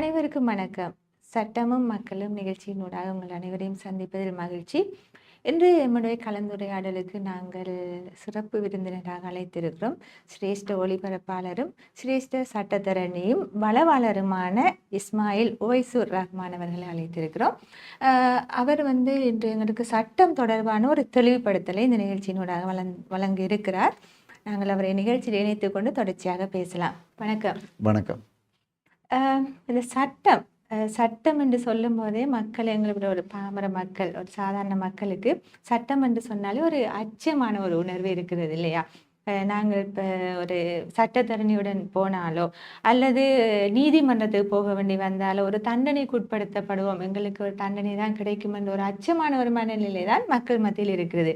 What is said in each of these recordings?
அனைவருக்கும் வணக்கம். சட்டமும் மக்களும் நிகழ்ச்சியினூடாக உங்கள் அனைவரையும் சந்திப்பதில் மகிழ்ச்சி. இன்று நம்முடைய கலந்துரையாடலுக்கு நாங்கள் சிறப்பு விருந்தினராக அழைத்திருக்கிறோம். சிரேஷ்ட ஒளிபரப்பாளரும் சிரேஷ்ட சட்டத்தரணியும் வளவாளருமான இஸ்மாயில் ஓய்சூர் ரஹ்மான் அவர்களை அழைத்திருக்கிறோம். அவர் இன்று எங்களுக்கு சட்டம் தொடர்பான ஒரு தெளிவுபடுத்தலை இந்த நிகழ்ச்சியினூடாக வழங்க இருக்கிறார். நாங்கள் அவரை நிகழ்ச்சியில் இணைத்துக் கொண்டு தொடர்ச்சியாக பேசலாம். வணக்கம். வணக்கம். இந்த சட்டம் என்று சொல்லும் போதே மக்கள், எங்களோட ஒரு பாமர மக்கள், ஒரு சாதாரண மக்களுக்கு சட்டம் என்று சொன்னாலே ஒரு அச்சமான ஒரு உணர்வு இருக்கிறது இல்லையா? நாங்கள் இப்போ ஒரு சட்டத்தரணியுடன் போனாலோ அல்லது நீதிமன்றத்துக்கு போக வேண்டி வந்தாலோ ஒரு தண்டனைக்கு உட்படுத்தப்படுவோம், எங்களுக்கு ஒரு தண்டனை தான் கிடைக்கும் என்ற ஒரு அச்சமான ஒரு மனநிலை தான் மக்கள் மத்தியில் இருக்கிறது.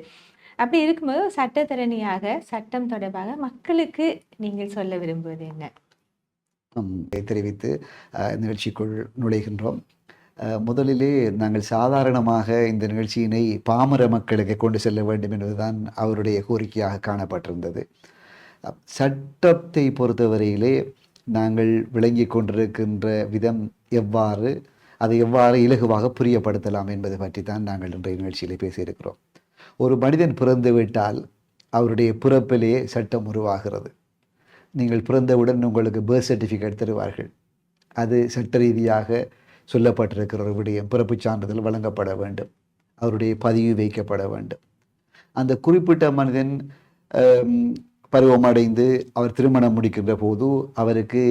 அப்படி இருக்கும்போது சட்டத்தரணியாக சட்டம் தொடர்பாக மக்களுக்கு நீங்கள் சொல்ல விரும்புவது என்ன? தெரிவித்து நிகழ்ச்சிக்குள் நுழைகின்றோம். முதலிலே நாங்கள் சாதாரணமாக இந்த நிகழ்ச்சியினை பாமர மக்களுக்கு கொண்டு செல்ல வேண்டும் என்பதுதான் அவருடைய கோரிக்கையாக காணப்பட்டிருந்தது. சட்டத்தை பொறுத்தவரையிலே நாங்கள் விளங்கி கொண்டிருக்கின்ற விதம் எவ்வாறு, அதை எவ்வாறு இலகுவாக புரியப்படுத்தலாம் என்பது பற்றி தான் நாங்கள் இன்றைய நிகழ்ச்சியிலே பேசியிருக்கிறோம். ஒரு மனிதன் பிறந்து விட்டால் அவருடைய பிறப்பிலே சட்டம் உருவாகிறது. நீங்கள் பிறந்தவுடன் உங்களுக்கு பர்த் சர்டிஃபிகேட் தருவார்கள். அது சட்ட ரீதியாக சொல்லப்பட்டிருக்கிற ஒரு விடயம். பிறப்புச் சான்றிதழ் வழங்கப்பட வேண்டும், அவருடைய பதிவு வைக்கப்பட வேண்டும். அந்த குறிப்பிட்ட மனிதன் பருவமடைந்து அவர் திருமணம் முடிக்கின்ற போது அவருக்கு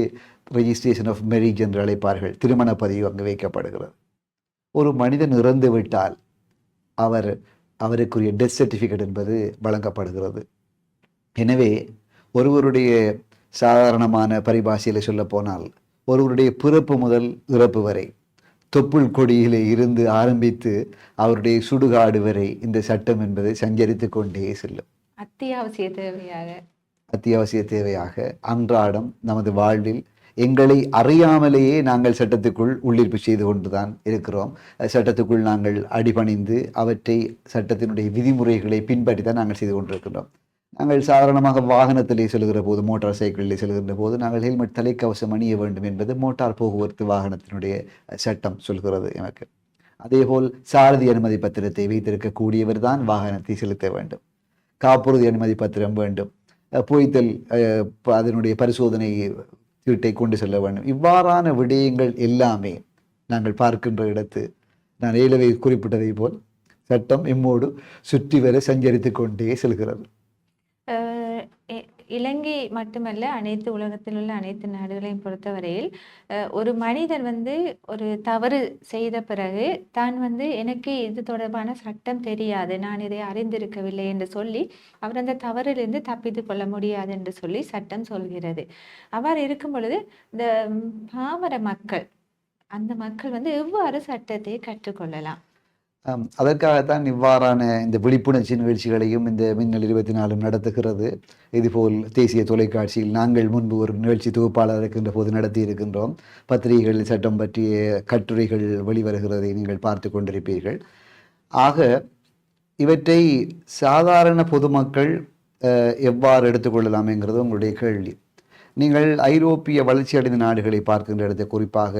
ரெஜிஸ்ட்ரேஷன் ஆஃப் மேரேஜ் என்று அழைப்பார்கள், திருமண பதிவு அங்கு வைக்கப்படுகிறது. ஒரு மனிதன் இறந்து விட்டால் அவருக்குரிய டெத் சர்டிஃபிகேட் என்பது வழங்கப்படுகிறது. எனவே ஒருவருடைய சாதாரணமான பரிபாஷையில் சொல்ல போனால் ஒருவருடைய பிறப்பு முதல் இறப்பு வரை, தொப்புள் கொடியிலே இருந்து ஆரம்பித்து அவருடைய சுடுகாடு வரை இந்த சட்டம் என்பது சஞ்சரித்து கொண்டே செல்லும். அத்தியாவசிய தேவையாக அன்றாடம் நமது வாழ்வில் எங்களை அறியாமலேயே நாங்கள் சட்டத்துக்குள் உள்ளிருப்பு செய்து கொண்டுதான் இருக்கிறோம். சட்டத்துக்குள் நாங்கள் அடிபணிந்து அவற்றை சட்டத்தினுடைய விதிமுறைகளை பின்பற்றி தான் நாங்கள் செய்து கொண்டிருக்கின்றோம். நாங்கள் சாதாரணமாக வாகனத்திலே செல்கிற போது, மோட்டார் சைக்கிளிலே செல்கின்ற போது நாங்கள் ஹெல்மெட் தலைக்கவசம் அணிய வேண்டும் என்பது மோட்டார் போக்குவரத்து வாகனத்தினுடைய சட்டம் சொல்கிறது எனக்கு. அதேபோல் சாரதி அனுமதி பத்திரத்தை வைத்திருக்கக்கூடியவர் தான் வாகனத்தை செலுத்த வேண்டும். காப்புறுதி அனுமதி பத்திரம் வேண்டும். பொய்த்தல் அதனுடைய பரிசோதனை சீட்டை கொண்டு செல்ல வேண்டும். இவ்வாறான விடயங்கள் எல்லாமே நாங்கள் பார்க்கின்ற இடத்து, நான் ஏலவை குறிப்பிட்டதை போல் சட்டம் எம்மோடு சுற்றி வர சஞ்சரித்து கொண்டே செல்கிறது. இலங்கை மட்டுமல்ல, அனைத்து உலகத்தில் உள்ள அனைத்து நாடுகளையும் பொறுத்தவரையில் ஒரு மனிதர் ஒரு தவறு செய்த பிறகு தான் எனக்கு இது தொடர்பான சட்டம் தெரியாது, நான் இதை அறிந்திருக்கவில்லை என்று சொல்லி அவர் அந்த தவறிலிருந்து தப்பித்து கொள்ள முடியாது என்று சொல்லி சட்டம் சொல்கிறது. அவ்வாறு இருக்கும் பொழுது இந்த பாமர மக்கள், அந்த மக்கள் எவ்வாறு சட்டத்தை கற்றுக்கொள்ளலாம்? அதற்காகத்தான் இவ்வாறான இந்த விழிப்புணர்ச்சி நிகழ்ச்சிகளையும் இந்த மின்னல் 24 நடத்துகிறது. இதுபோல் தேசிய தொலைக்காட்சியில் நாங்கள் முன்பு ஒரு நிகழ்ச்சி தொகுப்பாளர் இருக்கின்ற போது நடத்தி இருக்கின்றோம். பத்திரிகைகளில் சட்டம் பற்றிய கட்டுரைகள் வெளிவருகிறதை நீங்கள் பார்த்து கொண்டிருப்பீர்கள். ஆக இவற்றை சாதாரண பொதுமக்கள் எவ்வாறு எடுத்துக்கொள்ளலாம் என்கிறது உங்களுடைய கேள்வி. நீங்கள் ஐரோப்பிய வளர்ச்சி அடைந்த நாடுகளை பார்க்கின்ற இடத்தை, குறிப்பாக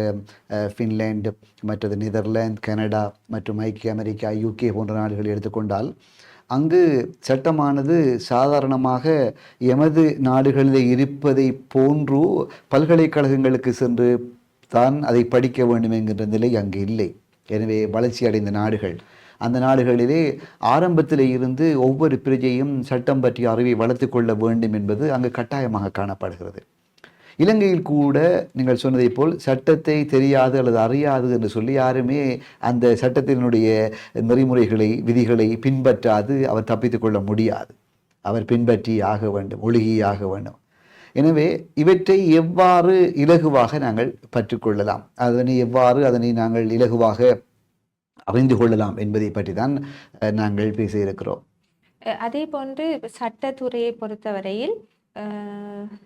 ஃபின்லாந்து, மற்றது நெதர்லாந்து, கனடா மற்றும் ஐக்கிய அமெரிக்கா, யூகே போன்ற நாடுகளை எடுத்துக்கொண்டால் அங்கு சட்டமானது சாதாரணமாக எமது நாடுகளில் இருப்பதை போன்று பல்கலைக்கழகங்களுக்கு சென்று தான் அதை படிக்க வேண்டும் என்கின்ற நிலை அங்கு இல்லை. எனவே வளர்ச்சி அடைந்த நாடுகள், அந்த நாடுகளிலே ஆரம்பத்தில் இருந்து ஒவ்வொரு பிரஜையும் சட்டம் பற்றிய அறிவை வளர்த்து கொள்ள வேண்டும் என்பது அங்கு கட்டாயமாக காணப்படுகிறது. இலங்கையில் கூட நீங்கள் சொன்னதை போல் சட்டத்தை தெரியாது அல்லது அறியாது என்று சொல்லி யாருமே அந்த சட்டத்தினுடைய நெறிமுறைகளை, விதிகளை பின்பற்றாது அவர் தப்பித்து கொள்ள முடியாது. அவர் பின்பற்றி ஆக வேண்டும், ஒழுகியாக வேண்டும். எனவே இவற்றை எவ்வாறு இலகுவாக நாங்கள் பற்றுக்கொள்ளலாம், அதனை நாங்கள் இலகுவாக அறிந்து கொள்ளலாம் என்பதை பற்றி தான் நாங்கள் பேச இருக்கிறோம். அதே போன்று சட்டத்துறையை பொறுத்தவரையில்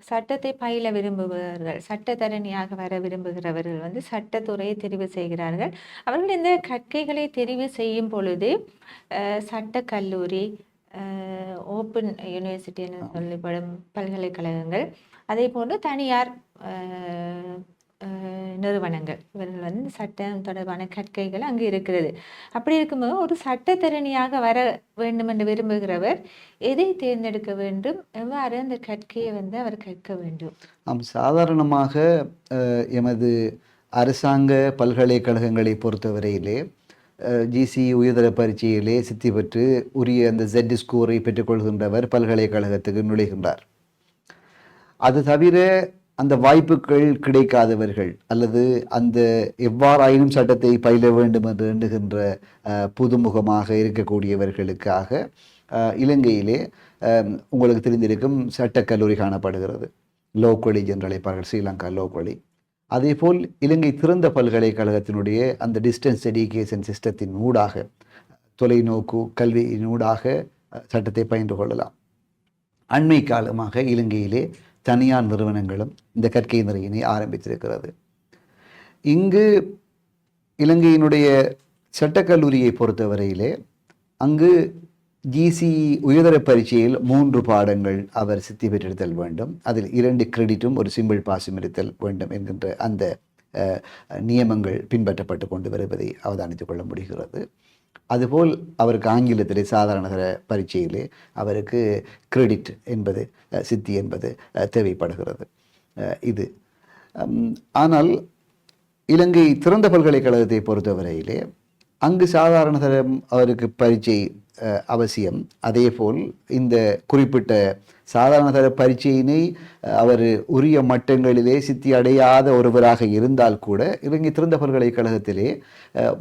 சட்டத்தை பயில விரும்புபவர்கள், சட்டத்தரணியாக வர விரும்புகிறவர்கள் சட்டத்துறையை தெரிவு செய்கிறார்கள். அவர்கள் இந்த கற்கைகளை தெரிவு செய்யும் பொழுது சட்டக்கல்லூரி, ஓப்பன் யூனிவர்சிட்டி என சொல்லப்படும் பல்கலைக்கழகங்கள், அதே போன்று தனியார் நிறுவனங்கள் இவர்கள் வந்து சட்டம் தொடர்பான கற்கைகள் அங்கு இருக்கிறது. அப்படி இருக்கும்போது ஒரு சட்டத்தரணியாக வர வேண்டும் என்று விரும்புகிறவர் எதை தேர்ந்தெடுக்க வேண்டும்? எவ்வாறு அந்த கற்கையை வந்து அவர் கற்க வேண்டும்? சாதாரணமாக எமது அரசாங்க பல்கலைக்கழகங்களை பொறுத்தவரையிலே ஜிசி உயர்தர பரீட்சையிலே சித்தி பெற்று உரிய அந்த Z ஸ்கோரை பெற்றுக்கொள்கின்றவர் பல்கலைக்கழகத்துக்கு நுழைகின்றார். அது தவிர அந்த வாய்ப்புகள் கிடைக்காதவர்கள் அல்லது அந்த எவ்வாறாயினும் சட்டத்தை பயில வேண்டும் என்று எண்ணுகின்ற புதுமுகமாக இருக்கக்கூடியவர்களுக்காக இலங்கையிலே உங்களுக்கு தெரிந்திருக்கும் சட்டக்கல்லூரி காணப்படுகிறது. லோ காலேஜ் என்று அழைப்பார்கள், ஸ்ரீலங்கா லோ காலேஜ். அதேபோல் இலங்கை திறந்த பல்கலைக்கழகத்தினுடைய அந்த டிஸ்டன்ஸ் எஜுகேஷன் சிஸ்டத்தின் ஊடாக, தொலைநோக்கு கல்வியின் ஊடாக சட்டத்தை பயின்று கொள்ளலாம். அண்மை காலமாக இலங்கையிலே தனியார் நிறுவனங்களும் இந்த கற்கை நெறியினை ஆரம்பித்திருக்கிறது. இங்கு இலங்கையினுடைய சட்டக்கல்லூரியை பொறுத்தவரையிலே அங்கு ஜிசி உயர்தர பரீட்சையில் 3 பாடங்கள் அவர் சித்தி பெற்றிருத்தல் வேண்டும். அதில் 2 கிரெடிட்டும் ஒரு சிம்பிள் பாஸும் இருத்தல் வேண்டும் என்கின்ற அந்த நியமங்கள் பின்பற்றப்பட்டு கொண்டு வருவதை அவதானித்துக் கொள்ள முடிகிறது. அதுபோல் அவருக்கு ஆங்கிலத்திலே சாதாரண பரீட்சையிலே அவருக்கு கிரெடிட் என்பது சித்தி என்பது தேவைப்படுகிறது. இது ஆனால் இலங்கை திறந்த பல்கலைக்கழகத்தை பொறுத்தவரையிலே அங்கு சாதாரண தரம் அவருக்கு பரீட்சை அவசியம். அதேபோல் இந்த குறிப்பிட்ட சாதாரண தர பரீட்சையினை அவர் உரிய மட்டங்களிலே சித்தி அடையாத ஒருவராக இருந்தால் கூட இலங்கை திறந்த பல்கலைக்கழகத்திலே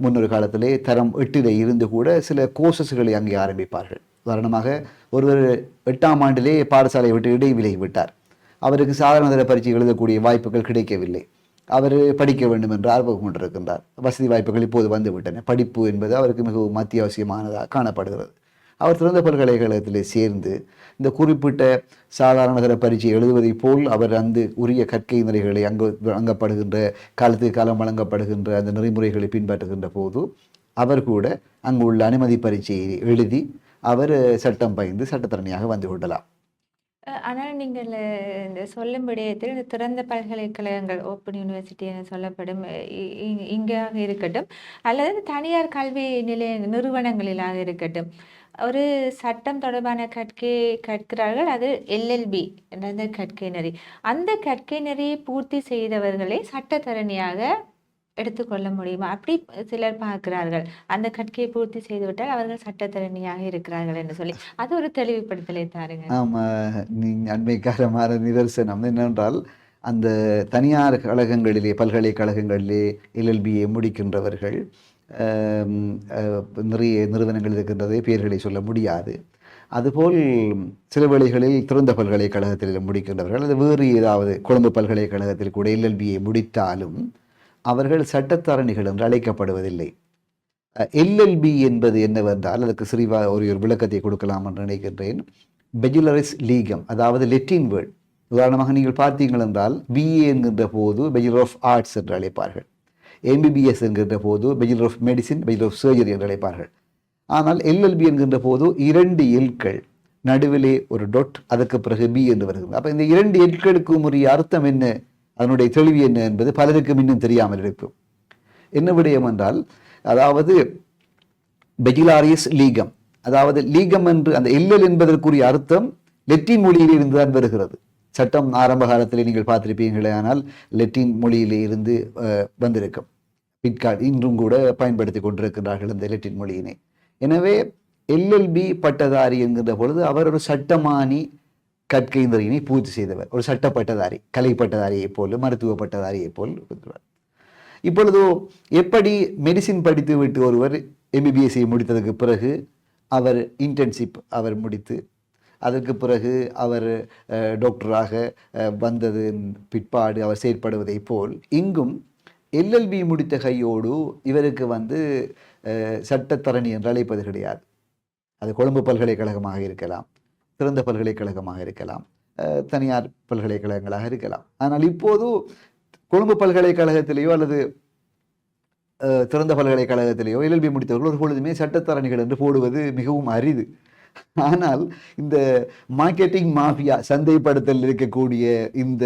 முன்னொரு காலத்திலே தரம் 8 இருந்து கூட சில கோர்சஸ்களை அங்கே ஆரம்பிப்பார்கள். உதாரணமாக ஒருவர் 8ஆம் ஆண்டிலே பாடசாலையை விட்டு இடைவிலகி விட்டார். அவருக்கு சாதாரண தர பரீட்சை எழுதக்கூடிய வாய்ப்புகள் கிடைக்கவில்லை. அவர் படிக்க வேண்டும் என்று ஆர்வம் கொண்டிருக்கின்றார். வசதி வாய்ப்புகள் இப்போது வந்துவிட்டன. படிப்பு என்பது அவருக்கு மிகவும் அத்தியாவசியமானதாக காணப்படுகிறது. அவர் திறந்த பல்கலைக்கழகத்திலே சேர்ந்து இந்த குறிப்பிட்ட சாதாரண தர பரீட்சை எழுதுவதை போல் அவர் அந்த உரிய கற்கை நெறிகளை வழங்கப்படுகின்ற காலத்துக்கு காலம் வழங்கப்படுகின்ற அந்த நெறிமுறைகளை பின்பற்றுகின்ற போது அவர் கூட அங்கு உள்ள அனுமதி பரீட்சையை எழுதி அவர் சட்டம் பயின்று சட்டத்தரணியாக வந்து கொள்ளலாம். ஆனால் நீங்கள் இந்த சொல்லும் விடயத்தில் இந்த திறந்த பல்கலைக்கழகங்கள் ஓப்பன் யூனிவர்சிட்டி என சொல்லப்படும் இங்காக இருக்கட்டும் அல்லது தனியார் கல்வி நிலைய நிறுவனங்களிலாக இருக்கட்டும், ஒரு சட்டம் தொடர்பான கற்கை கற்கிறார்கள். அது எல்எல்பி என்ற கற்கை நெறி. அந்த கற்கை நெறியை பூர்த்தி செய்தவர்களை சட்டத்தரணியாக எடுத்துக்கொள்ள முடியுமா? அப்படி சிலர் பார்க்கிறார்கள். அந்த கற்கையை பூர்த்தி செய்துவிட்டால் அவர்கள் சட்டத்தரணியாக இருக்கிறார்கள் என்று சொல்லி அது ஒரு தெளிவுபடுத்தலை தாருங்க. நீங்க அண்மைக்காரமான நிதர்சனம் என்னென்றால், அந்த தனியார் கழகங்களிலே பல்கலைக்கழகங்களிலே எல்எல்பியை முடிக்கின்றவர்கள் நிறைய நிறுவனங்கள் இருக்கின்றதை பெயர்களை சொல்ல முடியாது. அதுபோல் சில வேளைகளில் திறந்த பல்கலைக்கழகத்தில் முடிக்கின்றவர்கள் அது வேறு ஏதாவது கொழும்பு பல்கலைக்கழகத்தில் கூட எல்எல்பியை முடித்தாலும் அவர்கள் சட்டத்தரணிகள் என்று அழைக்கப்படுவதில்லை. எல்எல்பி என்பது என்னவென்றால் அதற்கு சிறிவா ஒரு விளக்கத்தை கொடுக்கலாம் என்று நினைக்கின்றேன். பெஜுலரிஸ் லீகம், அதாவது லெட்டின் வேர்ட். உதாரணமாக நீங்கள் பார்த்தீங்கள் என்றால் பிஏ என்கின்ற போது பெஜுலர் ஆஃப் ஆர்ட்ஸ் என்று அழைப்பார்கள். எம்பிபிஎஸ் என்கின்ற போது பெஜுலர் ஆஃப் மெடிசின், பெஜுலர் ஆஃப் சர்ஜரி என்று அழைப்பார்கள். ஆனால் எல்எல்பி என்கின்ற போது 2 எல்கள் நடுவிலே ஒரு டொட், அதற்கு பிறகு பி என்று வருகிறது. அப்போ இந்த 2 எல்களுக்கும் உரிய அர்த்தம் என்ன, அதனுடைய தெளிவு என்ன என்பது பலருக்கும் இன்னும் தெரியாமல் இருக்கும். என்ன விடயம் என்றால், அதாவது பெஜுலாரிஸ் லீகம், அதாவது லீகம் என்று அந்த எல்எல் என்பதற்குரிய அர்த்தம் லெட்டின் மொழியில் இருந்துதான் வருகிறது. சட்டம் ஆரம்ப காலத்திலே நீங்கள் பார்த்திருப்பீர்களே, ஆனால் லெட்டின் மொழியிலே இருந்து வந்திருக்கும். பிற்கால இன்றும் கூட பயன்படுத்தி கொண்டிருக்கிறார்கள் இந்த லெட்டின் மொழியினை. எனவே எல்எல்பி பட்டதாரி என்கின்ற பொழுது அவர் ஒரு சட்டமானி கற்கை நெறியினை பூர்த்தி செய்தவர், ஒரு சட்ட பட்டதாரி, கலை பட்டதாரியை போல், மருத்துவ பட்டதாரியை போல் இருக்கிறார். இப்பொழுது எப்படி மெடிசின் படித்து விட்டு ஒருவர் எம்பிபிஎஸ்ஐ முடித்ததுக்கு பிறகு அவர் இன்டர்ன்ஷிப் அவர் முடித்து அதற்கு பிறகு அவர் டாக்டராக வந்தது பிற்பாடு அவர் செயற்படுவதை போல் இங்கும் எல்எல்பி முடித்த கையோடு இவருக்கு சட்டத்தரணி என்று அழைப்பது கிடையாது. அது கொழும்பு பல்கலைக்கழகமாக இருக்கலாம், திறந்த பல்கலைக்கழகமாக இருக்கலாம், தனியார் பல்கலைக்கழகங்களாக இருக்கலாம். ஆனால் இப்போது கொழும்பு பல்கலைக்கழகத்திலேயோ அல்லது திறந்த பல்கலைக்கழகத்திலேயோ எல்எல்பி முடித்தவர்கள் ஒரு பொழுதுமே சட்டத்தரணிகள் என்று போடுவது மிகவும் அரிது. ஆனால் இந்த மார்க்கெட்டிங் மாஃபியா, சந்தைப்படுத்தல் இருக்கக்கூடிய இந்த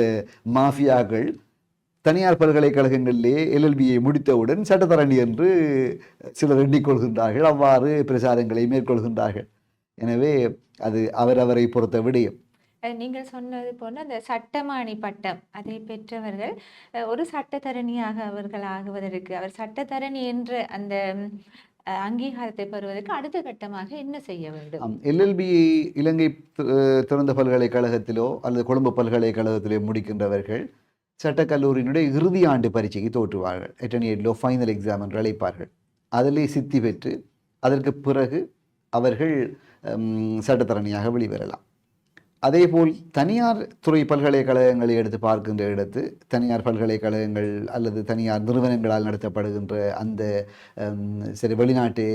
மாஃபியாக்கள் தனியார் பல்கலைக்கழகங்களிலே எல்எல்பியை முடித்தவுடன் சட்டத்தரணி என்று சிலர் எண்ணிக்கொள்கின்றார்கள், அவ்வாறு பிரசாரங்களை மேற்கொள்கின்றார்கள். எனவே அது அவரவரை பொறுத்த விடயம். நீங்கள் சொன்னது போல அந்த சட்டமாணி பட்டம் அதை பெற்றவர்கள் ஒரு சட்டத்தரணியாக அவர்கள் ஆகுவதற்கு, அவர் சட்டத்தரணி என்ற அந்த அங்கீகாரத்தை பெறுவதற்கு அடுத்த கட்டமாக என்ன செய்ய வேண்டும்? எல்எல்பி இலங்கை திறந்த பல்கலைக்கழகத்திலோ அல்லது கொழும்பு பல்கலைக்கழகத்திலோ முடிக்கின்றவர்கள் சட்டக்கல்லூரியினுடைய இறுதி ஆண்டு பரீட்சைக்கு தோற்றுவார்கள். எட்டர்னியேட் லோ ஃபைனல் எக்ஸாம் என்று அழைப்பார்கள். அதிலே சித்தி பெற்று அதற்கு பிறகு அவர்கள் சட்டத்தரணியாக வெளிவரலாம். அதேபோல் தனியார் துறை பல்கலைக்கழகங்களை எடுத்து பார்க்கின்ற இடத்து தனியார் பல்கலைக்கழகங்கள் அல்லது தனியார் நிறுவனங்களால் நடத்தப்படுகின்ற அந்த சரி வெளிநாட்டு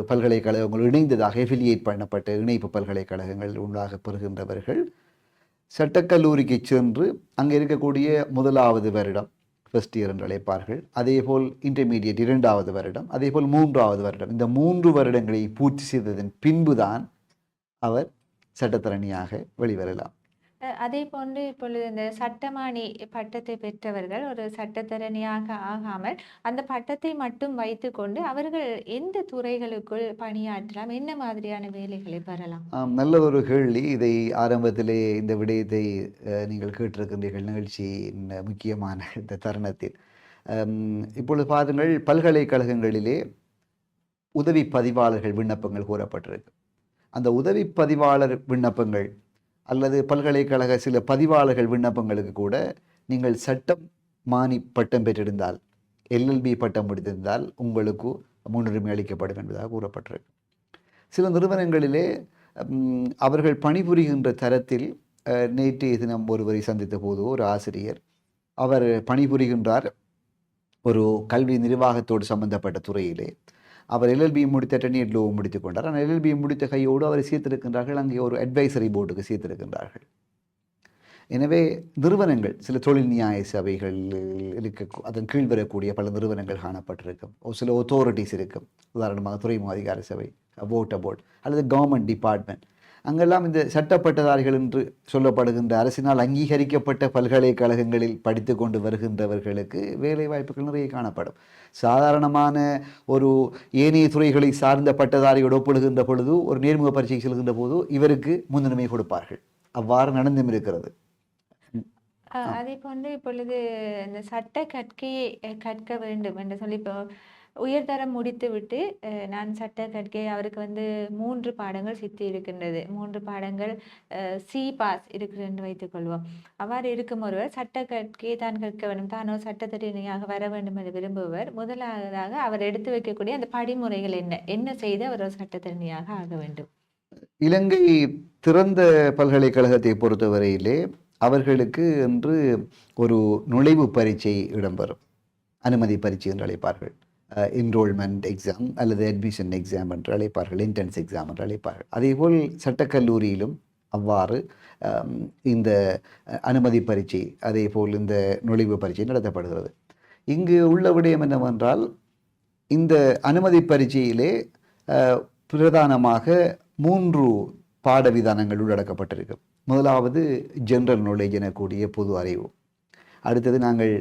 பல்கலைக்கழகங்கள் இணைந்ததாக எஃபிலியேட் பண்ணப்பட்ட இணைப்பு பல்கலைக்கழகங்கள் உண்டாக பெறுகின்றவர்கள் சட்டக்கல்லூரிக்கு சென்று அங்கே இருக்கக்கூடிய முதலாவது வருடம் ஃபர்ஸ்ட் இயர் என்று அழைப்பார்கள். அதேபோல் இன்டர்மீடியட் 2வது வருடம், அதேபோல் 3வது வருடம், இந்த 3 வருடங்களை பூர்த்தி செய்ததன் பின்புதான் அவர் சட்டத்தரணியாக வெளிவரலாம். அதே போன்று இப்பொழுது இந்த சட்டமாணி பட்டத்தை பெற்றவர்கள் ஒரு சட்டத்தரணியாக ஆகாமல் அந்த பட்டத்தை மட்டும் வைத்துக்கொண்டு அவர்கள் எந்த துறைகளுக்குள் பணியாற்றலாம், என்ன மாதிரியான வேலைகளை பெறலாம்? நல்ல ஒரு கேள்வி. இதை ஆரம்பத்திலே இந்த விடயத்தை நீங்கள் கேட்டிருக்கின்றீர்கள் நிகழ்ச்சியின் முக்கியமான இந்த தருணத்தில். இப்பொழுது பாருங்கள், பல்கலைக்கழகங்களிலே உதவி பதிவாளர்கள் விண்ணப்பங்கள் கூறப்பட்டிருக்கு. அந்த உதவி பதிவாளர் விண்ணப்பங்கள் அல்லது பல்கலைக்கழக சில பதிவாளர்கள் விண்ணப்பங்களுக்கு கூட நீங்கள் சட்டம் மாணி பட்டம் பெற்றிருந்தால், எல்எல்பி பட்டம் முடித்திருந்தால் உங்களுக்கு முன்னுரிமை அளிக்கப்படும் என்பதாக கூறப்பட்டிருக்கு. சில நிறுவனங்களிலே அவர்கள் பணிபுரிகின்ற தரத்தில் நேற்றைய தினம் ஒருவரை சந்தித்த போது ஒரு ஆசிரியர், அவர் பணிபுரிகின்றார் ஒரு கல்வி நிர்வாகத்தோடு சம்பந்தப்பட்ட துறையிலே. அவர் எல்எல்பி முடித்த டெர்னியட் லோ முடித்துக் கொண்டார். ஆனால் எல்எல்பி முடித்த கையோடு அவரை சேர்த்திருக்கின்றார்கள், அங்கே ஒரு அட்வைசரி போர்டுக்கு சேர்த்திருக்கின்றார்கள். எனவே நிறுவனங்கள் சில தொழில் நியாய சபைகள் இருக்க அதன் கீழ் வரக்கூடிய பல நிறுவனங்கள் காணப்பட்டிருக்கும். சில ஒத்தாரிட்டிஸ் இருக்கும், உதாரணமாக துறைமுக அதிகார சபை, வாட்டர் போர்டு அல்லது கவர்மெண்ட் டிபார்ட்மெண்ட். அங்கெல்லாம் இந்த சட்டப்பட்டதாரிகள் என்று சொல்லப்படுகின்ற அரசினால் அங்கீகரிக்கப்பட்ட பல்கலைக்கழகங்களில் படித்து கொண்டு வருகின்றவர்களுக்கு வேலை வாய்ப்புகள் நிறைய காணப்படும். சாதாரணமான ஒரு ஏனைய துறைகளை சார்ந்த பட்டதாரியோடு ஒப்பிடுகின்ற பொழுது, ஒரு நேர்முக பரீட்சைக்கு செல்கின்ற போது இவருக்கு முன்னுரிமை கொடுப்பார்கள். அவ்வாறு நடந்தும் இருக்கிறது. அதே போன்று இப்பொழுது இந்த சட்ட கற்கையை கற்க வேண்டும் என்று சொல்லி இப்போ உயர்தரம் முடித்துவிட்டு நான் சட்ட கற்கை அவருக்கு 3 பாடங்கள் சித்தி இருக்கின்றது, 3 பாடங்கள் சி பாஸ் இருக்கிறது என்று வைத்துக்கொள்வோம். அவ்வாறு இருக்கும் ஒருவர் சட்ட கற்கை தான் கற்க வேண்டும், தானோ சட்டத்தரணியாக வர வேண்டும் என்று விரும்புவர். முதலாவதாக அவர் எடுத்து வைக்கக்கூடிய அந்த படிமுறைகள் என்ன செய்து அவர் ஒரு சட்டத்தரணியாக ஆக வேண்டும்? இலங்கை திறந்த பல்கலைக்கழகத்தை பொறுத்தவரையிலே அவர்களுக்கு என்று ஒரு நுழைவு பரீட்சை இடம்பெறும். அனுமதி பரீட்சை என்று அழைப்பார்கள். என்ரோல்மெண்ட் எக்ஸாம் அல்லது அட்மிஷன் எக்ஸாம் என்று அழைப்பார்கள், என்ட்ரன்ஸ் எக்ஸாம் என்று அழைப்பார்கள். அதேபோல் சட்டக்கல்லூரியிலும் அவ்வாறு இந்த அனுமதி பரீட்சை அதேபோல் இந்த நுழைவு பரீட்சை நடத்தப்படுகிறது. இங்கு உள்ள விடயம் என்னவென்றால், இந்த அனுமதி பரீட்சையிலே பிரதானமாக 3 பாட விதானங்கள் உள்ளடக்கப்பட்டிருக்கும். முதலாவது ஜென்ரல் நாலேஜ் எனக்கூடிய பொது அறிவு. அடுத்தது நாங்கள்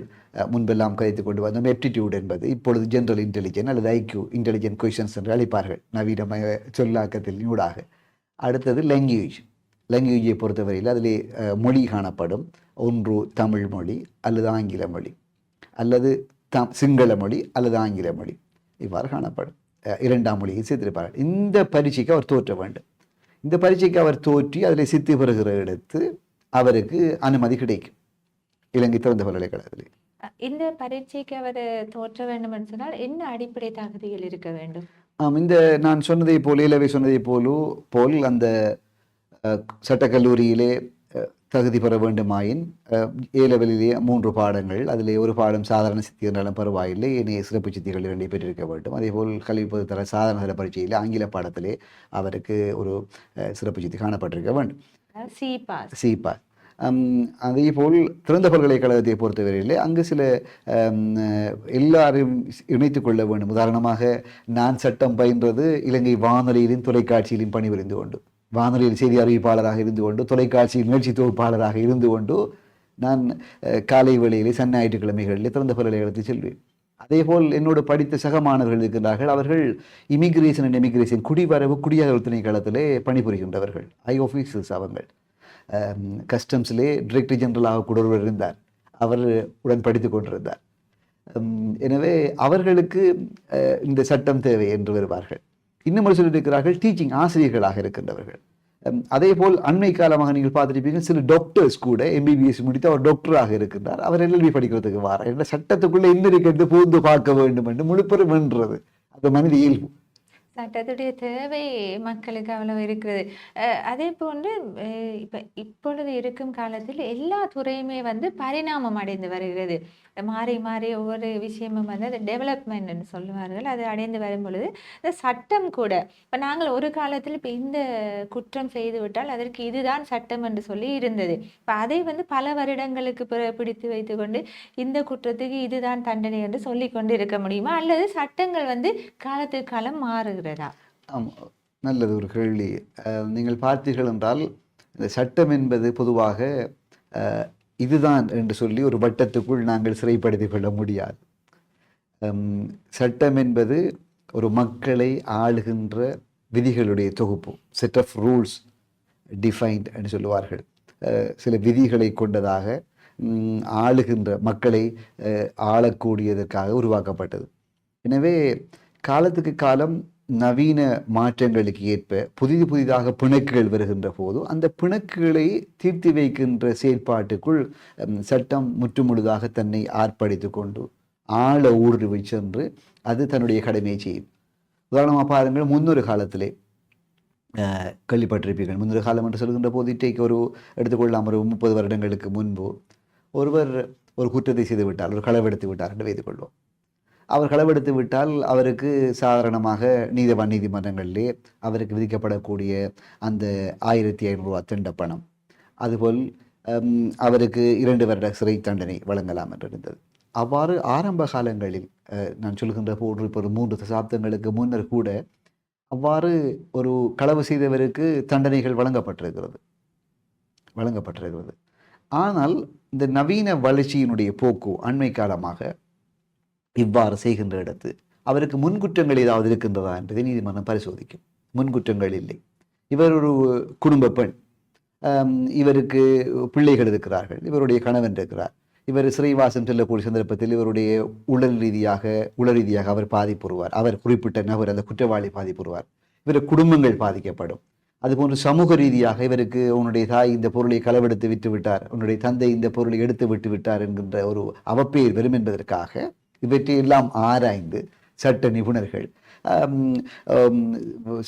முன்பெல்லாம் கதைத்து கொண்டு வந்தோம் எப்டிடியூட் என்பது, இப்பொழுது ஜென்ரல் இன்டெலிஜென்ஸ் அல்லது ஐக்யூ இன்டெலிஜென்ட் கொஷன்ஸ் என்று அழைப்பார்கள் நவீனமய சொல்லாக்கத்தில் ஊடாக. அடுத்தது லாங்குவேஜை பொறுத்தவரையில் அதிலே மொழி காணப்படும். ஒன்று தமிழ் மொழி அல்லது ஆங்கில மொழி, அல்லது சிங்கள மொழி அல்லது ஆங்கில மொழி, இவ்வாறு காணப்படும். 2ஆம் மொழியை சேர்த்திருப்பார்கள். இந்த பரீட்சைக்கு அவர் தோற்ற வேண்டும். இந்த பரீட்சைக்கு அவர் தோற்றி அதில் சித்தி பெறுகிற இடத்து அவருக்கு அனுமதி கிடைக்கும் இலங்கை திறந்த பல்கலைக்கழகத்தில். இந்த பரீட்சைக்கு அவர் தோற்ற வேண்டும் என்று சொன்னால் என்ன அடிப்படை தகுதிகள் இருக்க வேண்டும்? இந்த நான் சொன்னதை போல் இலவை சொன்னதை போல் அந்த சட்டக்கல்லூரியிலே தகுதி பெற வேண்டுமாயின் ஏலெவலிலே 3 பாடங்கள், அதிலே ஒரு பாடம் சாதாரண சித்தி என்றாலும் பரவாயில்லை, இணைய சிறப்பு சித்திகள் 2 பெற்றிருக்க வேண்டும். அதேபோல் கல்வி பொதுத்தர சாதாரண தர பரீட்சையில் ஆங்கில பாடத்திலே அவருக்கு ஒரு சிறப்பு சித்தி காணப்பட்டிருக்க வேண்டும், சி பாஸ். அதேபோல் திறந்த பல்கலைக்கழகத்தை பொறுத்தவரையிலே அங்கு சில எல்லாரும் இணைத்துக் கொள்ள வேண்டும். உதாரணமாக நான் சட்டம் பயின்றது இலங்கை வானொலியிலும் தொலைக்காட்சியிலும் பணிபுரிந்து கொண்டு, வானொலியில் செய்தி அறிவிப்பாளராக இருந்து கொண்டு, தொலைக்காட்சியில் நிகழ்ச்சி தொகுப்பாளராக இருந்து கொண்டு நான் காலை வேளையிலே ஞாயிற்றுக்கிழமைகளிலே திறந்த பல்கலைக்கழகத்தில் செல்வேன். அதேபோல் என்னோடு படித்த சக மாணவர்கள் இருக்கின்றார்கள். அவர்கள் இமிகிரேஷன் அண்ட் எமிகிரேஷன் குடிவரவு குடியகல்வு திணைக்களத்திலே பணிபுரிகின்றவர்கள். ஹை ஆஃபீஸர்ஸ் அவங்கள். கஸ்டம்ஸிலே டிரெக்டர் ஜெனரலாக கூட ஒருவர் இருந்தார். அவர் உடன் படித்து கொண்டிருந்தார். எனவே அவர்களுக்கு இந்த சட்டம் தேவை என்று வருவார்கள். இன்னும் ஒரு சிலர் இருக்கிறார்கள் டீச்சிங் ஆசிரியர்களாக இருக்கின்றவர்கள். அதேபோல் அண்மை காலமாக நீங்கள் பார்த்துருப்பீங்க, சில டாக்டர்ஸ் கூட எம்பிபிஎஸ் முடித்து அவர் டாக்டராக இருக்கின்றார். அவர் எல்எல்பி படிக்கிறதுக்கு வார என்ற சட்டத்துக்குள்ளே இன்னொரு பூந்து பார்க்க வேண்டும் என்று முழுப்பெரும் என்றது அது மனித இயல்பு. சட்டத்துடைய தேவை மக்களுக்கு அவ்வளவு இருக்கிறது. அதே போன்று இப்பொழுது இருக்கும் காலத்தில் எல்லா துறையுமே பரிணாமம் அடைந்து வருகிறது. மாறி மாறி ஒவ்வொரு விஷயமும் அது டெவலப்மெண்ட்னு சொல்லுவார்கள். அது அடைந்து வரும் பொழுது இந்த சட்டம் கூட இப்போ நாங்கள் ஒரு காலத்தில் இப்போ இந்த குற்றம் செய்து விட்டால் அதற்கு இதுதான் சட்டம் என்று சொல்லி இருந்தது. இப்போ அதை பல வருடங்களுக்கு பிடித்து வைத்து கொண்டு இந்த குற்றத்துக்கு இதுதான் தண்டனை என்று சொல்லி கொண்டு இருக்க முடியுமா, அல்லது சட்டங்கள் காலத்துக்கு காலம் மாறுகிறதா? ஆமாம், நல்லது ஒரு கேள்வி. நீங்கள் பார்த்தீர்கள் என்றால் இந்த சட்டம் என்பது பொதுவாக இதுதான் என்று சொல்லி ஒரு வட்டத்துக்குள் நாங்கள் சிறைப்படுத்திக் கொள்ள முடியாது. சட்டம் என்பது ஒரு மக்களை ஆளுகின்ற விதிகளுடைய தொகுப்பு, செட் ஆஃப் ரூல்ஸ் டிஃபைன்ட் என்று சொல்லுவார்கள். சில விதிகளை கொண்டதாக ஆளுகின்ற மக்களை ஆளக்கூடியதற்காக உருவாக்கப்பட்டது. எனவே காலத்துக்கு காலம் நவீன மாற்றங்களுக்கு ஏற்ப புதிதாக பிணக்குகள் வருகின்ற போது அந்த பிணக்குகளை தீர்த்தி வைக்கின்ற செயற்பாட்டுக்குள் சட்டம் முற்றுமுழுதாக தன்னை ஆர்ப்பணித்து கொண்டு ஆழ ஊடுருவி சென்று அது தன்னுடைய கடமையை செய்யும். உதாரணமாக பாருங்கள், முன்னொரு காலத்திலே கேள்விப்பட்டிருப்பீர்கள். முன்னொரு காலம் என்று சொல்கின்ற போது இன்றைக்கு ஒரு எடுத்துக்கொள்ளலாம், ஒரு 30 வருடங்களுக்கு முன்பு ஒருவர் ஒரு குற்றத்தை செய்து விட்டால், ஒரு களவெடுத்து விட்டார் என்று வைத்துக் கொள்வோம். அவர் களவெடுத்து விட்டால் அவருக்கு சாதாரணமாக நீதிமன்றங்களிலே அவருக்கு விதிக்கப்படக்கூடிய அந்த 1500 ரூபா தண்ட பணம், அதுபோல் அவருக்கு 2 வருட சிறை தண்டனை வழங்கலாம் என்று இருந்தது. அவ்வாறு ஆரம்ப காலங்களில் நான் சொல்கின்ற போன்று இப்போ ஒரு 3 தசாப்தங்களுக்கு முன்னர் கூட அவ்வாறு ஒரு களவு செய்தவருக்கு தண்டனைகள் வழங்கப்பட்டிருக்கிறது. ஆனால் இந்த நவீன வளர்ச்சியினுடைய போக்கு அண்மை காலமாக இவ்வாறு செய்கின்ற இடத்து அவருக்கு முன்குற்றங்கள் ஏதாவது இருக்கின்றதா என்பதை நீதிமன்றம் பரிசோதிக்கும். முன்குற்றங்கள் இல்லை. இவர் ஒரு குடும்ப பெண், இவருக்கு பிள்ளைகள் இருக்கிறார்கள், இவருடைய கணவன் இருக்கிறார், இவர் சிறைவாசம் செல்லக்கூடிய சந்தர்ப்பத்தில் இவருடைய உடல் ரீதியாக அவர் பாதிப்புறுவார், அவர் குறிப்பிட்ட நபர் அந்த குற்றவாளி பாதிப்புறுவார், இவர் குடும்பங்கள் பாதிக்கப்படும். அதுபோன்று சமூக ரீதியாக இவருக்கு உன்னுடைய தாய் இந்த பொருளை களவெடுத்து விட்டு விட்டார், உன்னுடைய தந்தை இந்த பொருளை எடுத்து விட்டு விட்டார் என்கின்ற ஒரு அவப்பெயர் வரும் என்பதற்காக இவற்றையெல்லாம் ஆராய்ந்து சட்ட நிபுணர்கள்,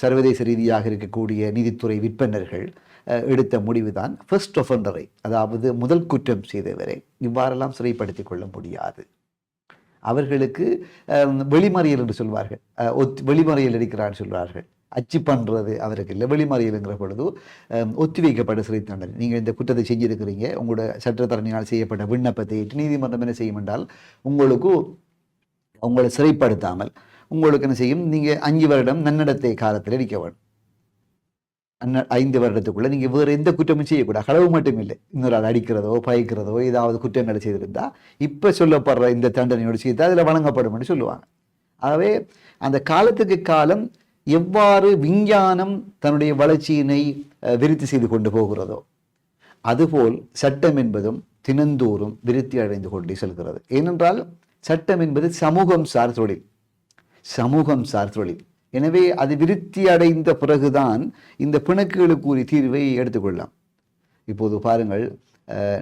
சர்வதேச ரீதியாக இருக்கக்கூடிய நீதித்துறை விற்பனர்கள் எடுத்த முடிவுதான் ஃபர்ஸ்ட் ஒஃபண்டரை, அதாவது முதல் குற்றம் செய்தவரை இவ்வாறெல்லாம் சிறைப்படுத்திக் கொள்ள முடியாது. அவர்களுக்கு வெளிமறியல் என்று சொல்வார்கள், வெளிமறியல் இருக்கிறான்னு சொல்வார்கள். அச்சு பண்ணுறது அவருக்கு இல்லை. வெளிமறியலுங்கிற பொழுது ஒத்தி வைக்கப்பட்ட சிறை தண்டனை. நீங்கள் இந்த குற்றத்தை செஞ்சிருக்கிறீங்க, உங்களோட சட்டத்தரணியால் செய்யப்பட்ட விண்ணப்பத்தை ஏற்று நீதிமன்றம் என்ன செய்யும் என்றால் உங்களை சிறைப்படுத்தாமல் உங்களுக்கு என்ன செய்யும், நீங்கள் 5 வருடம் நன்னடத்தை காலத்தில் இருக்க வேண்டும். 5 வருடத்துக்குள்ள நீங்கள் வேறு எந்த குற்றமும் செய்யக்கூடாது. களவு மட்டும் இல்லை, இன்னொரு ஆள் அடிக்கிறதோ பயக்கிறதோ ஏதாவது குற்றங்களை செய்திருந்தா இப்போ சொல்லப்படுற இந்த தண்டனையோடு செய்து அதில் வழங்கப்படும் என்று சொல்லுவாங்க. ஆகவே அந்த காலத்துக்கு காலம் எவ்வாறு விஞ்ஞானம் தன்னுடைய வளர்ச்சியினை விருத்தி செய்து கொண்டு போகிறதோ அதுபோல் சட்டம் என்பதும் தினந்தோறும் விருத்தி அடைந்து கொண்டே செல்கிறது. ஏனென்றால் சட்டம் என்பது சமூகம் சார் தொழில். எனவே அது விருத்தி அடைந்த பிறகுதான் இந்த பிணக்குகளுக்கு தீர்வை எடுத்துக்கொள்ளலாம். இப்போது பாருங்கள்,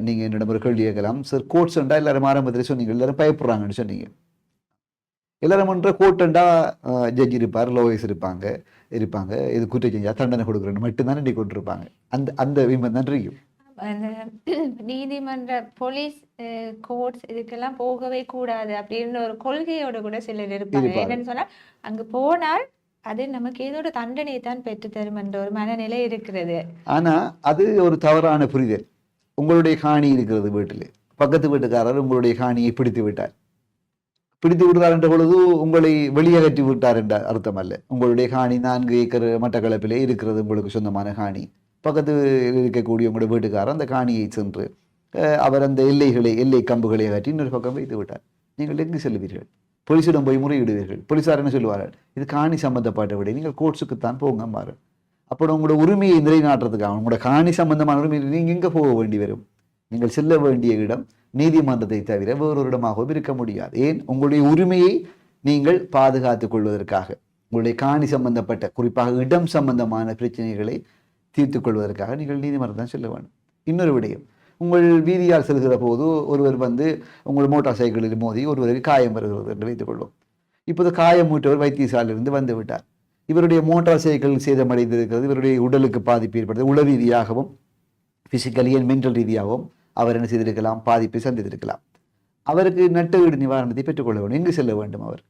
நீங்கள் என்னிடம் ஒரு கேள்வி கேட்கலாம், சார் கோர்ட்ஸ் என்றா எல்லாரும் ஆரம்பத்தில் சொன்னீங்க, எல்லாரும் பயப்படுறாங்கன்னு சொன்னீங்க. எல்லாரும் என்ற கோர்ட்டண்டா ஜட்ஜ் இருப்பார், லோயர்ஸ் இருப்பாங்க, இது குற்றம் செஞ்சா தண்டனை கொடுக்குறேன்னு மட்டும்தான் இன்னைக்கு கொண்டிருப்பாங்க. அந்த விமன் தான் இருக்கும். அந்த நீதிமன்ற போலீஸ் கோர்ட்ஸ் இதுக்கெல்லாம் போகவே கூடாது அப்படின்னு ஒரு கொள்கையோட கூட சிலர் இருப்பாங்க. என்னன்னு சொன்னா அங்க போனால் அது நமக்கு ஏதோட தண்டனையை தான் பெற்று தரும் என்ற ஒரு மனநிலை இருக்கிறது. ஆனா அது ஒரு தவறான புரிதல். உங்களுடைய காணி இருக்கிறது வீட்டில், பக்கத்து வீட்டுக்காரர் உங்களுடைய காணியை பிடித்து விட்டார் என்ற பொழுது உங்களை வெளியகற்றி விட்டார் என்ற அர்த்தம் அல்ல. உங்களுடைய காணி 4 ஏக்கர் மட்டக்களப்பிலே இருக்கிறது, உங்களுக்கு சொந்தமான காணி. பக்கத்து இருக்கக்கூடிய உங்களுடைய வீட்டுக்காரர் அந்த காணியை சென்று அவர் அந்த எல்லை கம்புகளை அகற்றி இன்னொரு பக்கம் வைத்து விட்டார். நீங்கள் எங்கு செல்வீர்கள்? போலீசிடம் போய் முறையிடுவீர்கள். போலீசார் என்ன சொல்லுவார்கள்? இது காணி சம்பந்தப்பட்ட விட நீங்கள் கோர்ட்ஸுக்குத்தான் போங்க மாறு. அப்போ உங்களோட உரிமையை நிலைநாட்டுறதுக்காக உங்களோட காணி சம்பந்தமான உரிமையை நீங்கள் எங்கே போக வேண்டி வரும்? நீங்கள் செல்ல வேண்டிய இடம் நீதிமன்றத்தை தவிர வேறொரு இடமாகவும் இருக்க முடியாது. ஏன்? உங்களுடைய உரிமையை நீங்கள் பாதுகாத்துக் கொள்வதற்காக, உங்களுடைய காணி சம்பந்தப்பட்ட குறிப்பாக இடம் சம்பந்தமான பிரச்சனைகளை தீர்த்து கொள்வதற்காக நீங்கள் நீதிமன்றம் தான் செல்ல வேண்டும். இன்னொரு விடயம், உங்கள் வீதியால் செல்கிற போது ஒருவர் உங்கள் மோட்டார் சைக்கிளில் மோதி ஒருவருக்கு காயம் வருகிறது என்று வைத்துக் கொள்வோம். இப்போது காயமூற்றவர் வைத்தியசாலையிலிருந்து வந்து விட்டார். இவருடைய மோட்டார் சைக்கிள் சேதமடைந்திருக்கிறது, இவருடைய உடலுக்கு பாதிப்பு ஏற்படுது, உள ரீதியாகவும் பிசிக்கலி அண்ட் மென்டல் ரீதியாகவும் அவர் என்ன செய்திருக்கலாம்? பாதிப்பை சந்தித்திருக்கலாம். அவருக்கு நட்டஈடு நிவாரணத்தை பெற்றுக்கொள்ள வேண்டும். எங்கு செல்ல வேண்டும்? அவர்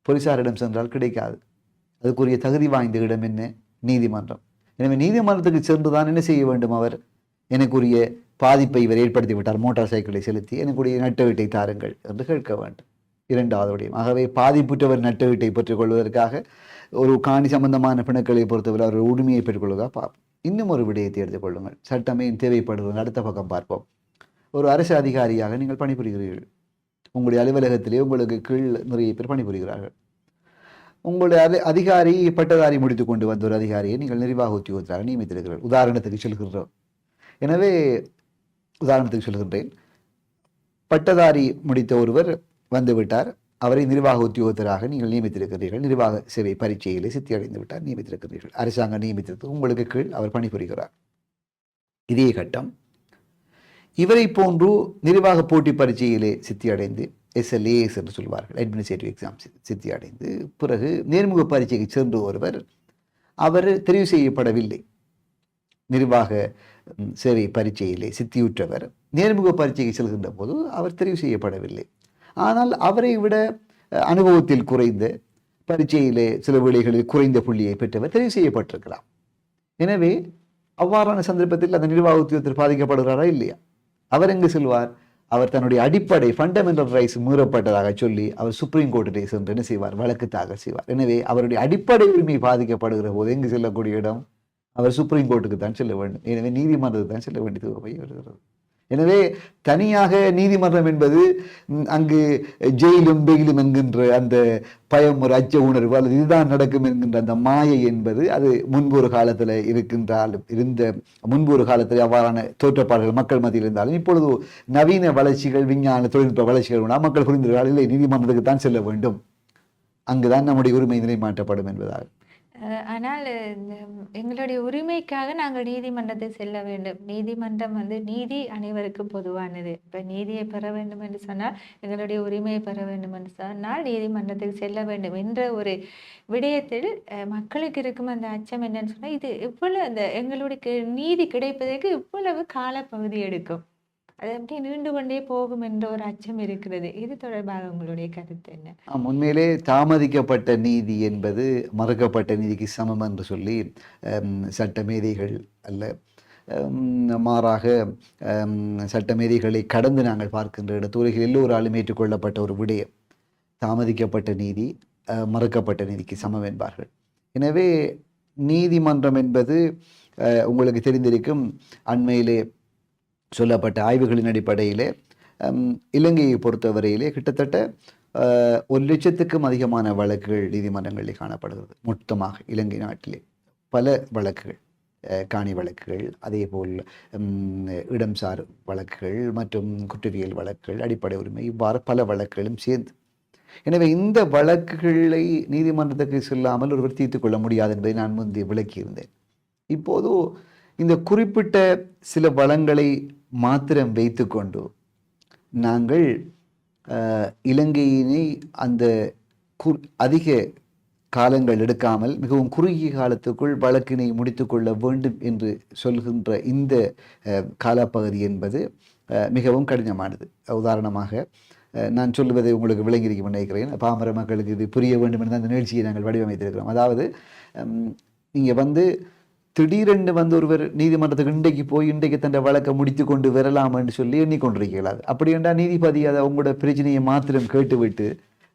போலீசாரிடம் சென்றால் கிடைக்காது. அதுக்குரிய தகுதி வாய்ந்த இடம் என்ன? நீதிமன்றம். எனவே நீதிமன்றத்துக்கு சென்றுதான் என்ன செய்ய வேண்டும்? அவர் எனக்குரிய பாதிப்பை இவர் ஏற்படுத்தி விட்டார், மோட்டார் சைக்கிளை செலுத்தி எனக்குரிய நட்டஈட்டை தாருங்கள் என்று கேட்க வேண்டும். இரண்டாவது விடயம். ஆகவே பாதிப்புற்றவர் நட்டஈட்டை பெற்றுக் கொள்வதற்காக ஒரு காணி சம்பந்தமான பிணக்களை பொறுத்தவரை அவர் உரிமையை பெற்றுக்கொள்வதாக பார்ப்போம். இன்னும் ஒரு விடயத்தை எடுத்துக்கொள்ளுங்கள். சட்டமே தேவைப்படுவது. அடுத்த பக்கம் பார்ப்போம். ஒரு அரசு அதிகாரியாக நீங்கள் பணிபுரிகிறீர்கள். உங்களுடைய அலுவலகத்திலே உங்களுக்கு கீழ் நிறைய பேர் பணிபுரிகிறார்கள். உங்களுடைய அதிகாரி பட்டதாரி முடித்து கொண்டு வந்த ஒரு அதிகாரியை நீங்கள் நிர்வாக உத்தியோகத்தராக நியமித்திருக்கிறீர்கள். உதாரணத்துக்கு சொல்கின்றேன். பட்டதாரி முடித்த ஒருவர் வந்துவிட்டார். அவரை நிர்வாக உத்தியோகத்தராக நீங்கள் நியமித்திருக்கிறீர்கள். நிர்வாக சேவை பரீட்சையிலே சித்தி அடைந்து விட்டார், நியமித்திருக்கிறீர்கள். அரசாங்கம் நியமித்திருக்கு, உங்களுக்கு கீழ் அவர் பணிபுரிகிறார். இதே கட்டம் இவரை போன்று நிர்வாக போட்டி பரீட்சையிலே சித்தி அடைந்து SLAS என்று சொல்வார்கள், அட்மினிஸ்ட்ரேட்டிவ் எக்ஸாம் சித்தி அடைந்து பிறகு நேர்முக பரீட்சைக்கு சென்று ஒருவர் அவர் தெரிவு செய்யப்படவில்லை. நிர்வாக சேவை பரீட்சையிலே சித்தியுற்றவர் நேர்முக பரீட்சைக்கு செல்கின்ற போது அவர் தெரிவு செய்யப்படவில்லை. ஆனால் அவரை விட அனுபவத்தில் குறைந்த, பரீட்சையிலே சில வேளைகளில் குறைந்த புள்ளியை பெற்றவர் தெரிவு செய்யப்பட்டிருக்கலாம். எனவே அவ்வாறான சந்தர்ப்பத்தில் அந்த நிர்வாக உத்தியோகத்தில் பாதிக்கப்படுகிறாரா இல்லையா? அவர் எங்கு செல்வார்? அவர் தன்னுடைய அடிப்படை ஃபண்டமெண்டல் ரைட்ஸ் மீறப்பட்டதாக சொல்லி அவர் சுப்ரீம் கோர்ட்டிலே சென்று என்ன செய்வார்? வழக்கு தாக்கல் செய்வார். எனவே அவருடைய அடிப்படை உரிமை பாதிக்கப்படுகிற போது எங்கு செல்லக்கூடிய இடம்? அவர் சுப்ரீம் கோர்ட்டுக்கு தான் செல்ல வேண்டும். எனவே நீதிமன்றத்துக்கு தான் செல்ல வேண்டியது போய் வருகிறது. எனவே தனியாக நீதிமன்றம் என்பது அங்கு ஜெயிலும் பெயிலும் என்கின்ற அந்த பயம், ஒரு அச்ச உணர்வு, அல்லது இதுதான் நடக்கும் என்கின்ற அந்த மாயை என்பது அது முன்பு ஒரு காலத்தில் முன்பு ஒரு காலத்தில் அவ்வாறான தோற்றப்பாடுகள் மக்கள் மத்தியில் இருந்தாலும் இப்பொழுது நவீன வளர்ச்சிகள், விஞ்ஞான தொழில்நுட்ப வளர்ச்சிகள் மக்கள் புரிந்திருக்கிறார்கள், இல்லை நீதிமன்றத்துக்கு தான் செல்ல வேண்டும், அங்குதான் நம்முடைய உரிமை நிலைமாற்றப்படும் என்பதாக. ஆனால் எங்களுடைய உரிமைக்காக நாங்கள் நீதிமன்றத்துக்கு செல்ல வேண்டும். நீதிமன்றம் நீதி அனைவருக்கும் பொதுவானது. இப்போ நீதியை பெற வேண்டும் என்று சொன்னால், எங்களுடைய உரிமையை பெற வேண்டும் என்று சொன்னால் நீதிமன்றத்துக்கு செல்ல வேண்டும் என்ற ஒரு விடயத்தில் மக்களுக்கு இருக்கும் அந்த அச்சம் என்னன்னு சொன்னால், இது இவ்வளவு எங்களுடைய நீதி கிடைப்பதற்கு இவ்வளவு காலப்பகுதி எடுக்கும், அது அப்படியே நீண்டு கொண்டே போகும் என்ற ஒரு அச்சம் இருக்கிறது. இது தொடர்பாக உங்களுடைய கருத்து என்ன? உண்மையிலே தாமதிக்கப்பட்ட நீதி என்பது மறுக்கப்பட்ட நீதிக்கு சமம் என்று சொல்லி சட்டமேதைகள் அல்ல, மாறாக சட்டமேதைகளை கடந்து நாங்கள் பார்க்கின்ற இடத்துறைகள் எல்லோராலும் ஏற்றுக்கொள்ளப்பட்ட ஒரு விடயம். தாமதிக்கப்பட்ட நீதி மறுக்கப்பட்ட நீதிக்கு சமம் என்பார்கள். எனவே நீதிமன்றம் என்பது உங்களுக்கு தெரிந்திருக்கும், அண்மையிலே சொல்லப்பட்ட ஆய்வுகளின் அடிப்படையிலே இலங்கையை பொறுத்தவரையிலே கிட்டத்தட்ட 1,00,000க்கும் அதிகமான வழக்குகள் நீதிமன்றங்களில் காணப்படுகிறது. மொத்தமாக இலங்கை நாட்டிலே பல வழக்குகள், காணி வழக்குகள், அதே போல் இடம்சார் வழக்குகள் மற்றும் குற்றவியல் வழக்குகள், அடிப்படை உரிமை, இவ்வாறு பல வழக்குகளும் சேர்ந்து. எனவே இந்த வழக்குகளை நீதிமன்றத்துக்கு செல்லாமல் ஒருவர் தீர்த்து கொள்ள முடியாது என்பதை நான் முந்தைய விளக்கியிருந்தேன். இப்போது இந்த குறிப்பிட்ட சில வளங்களை மாத்திரம் வைத்துக்கொண்டு நாங்கள் இலங்கையினை அந்த அதிக காலங்கள் எடுக்காமல் மிகவும் குறுகிய காலத்துக்குள் வழக்கினை முடித்துக்கொள்ள வேண்டும் என்று சொல்கின்ற இந்த காலப்பகுதி என்பது மிகவும் கடினமானது. உதாரணமாக நான் சொல்லுவதை உங்களுக்கு விளங்கியிருக்கும் நினைக்கிறேன். பாமர மக்களுக்கு இது புரிய வேண்டும் என்ற அந்த நிகழ்ச்சியை நாங்கள் வடிவமைத்திருக்கிறோம். அதாவது இங்கே திடீரென்று ஒருவர் நீதிமன்றத்துக்கு இன்றைக்கு போய் இன்றைக்கு தன்னை வழக்கை முடித்து கொண்டு வரலாம் என்று சொல்லி எண்ணிக்கொண்டிருக்கிறார். அப்படி என்றால் நீதிபதி அதை அவங்களோட பிரச்சனையை மாத்திரம் கேட்டுவிட்டு,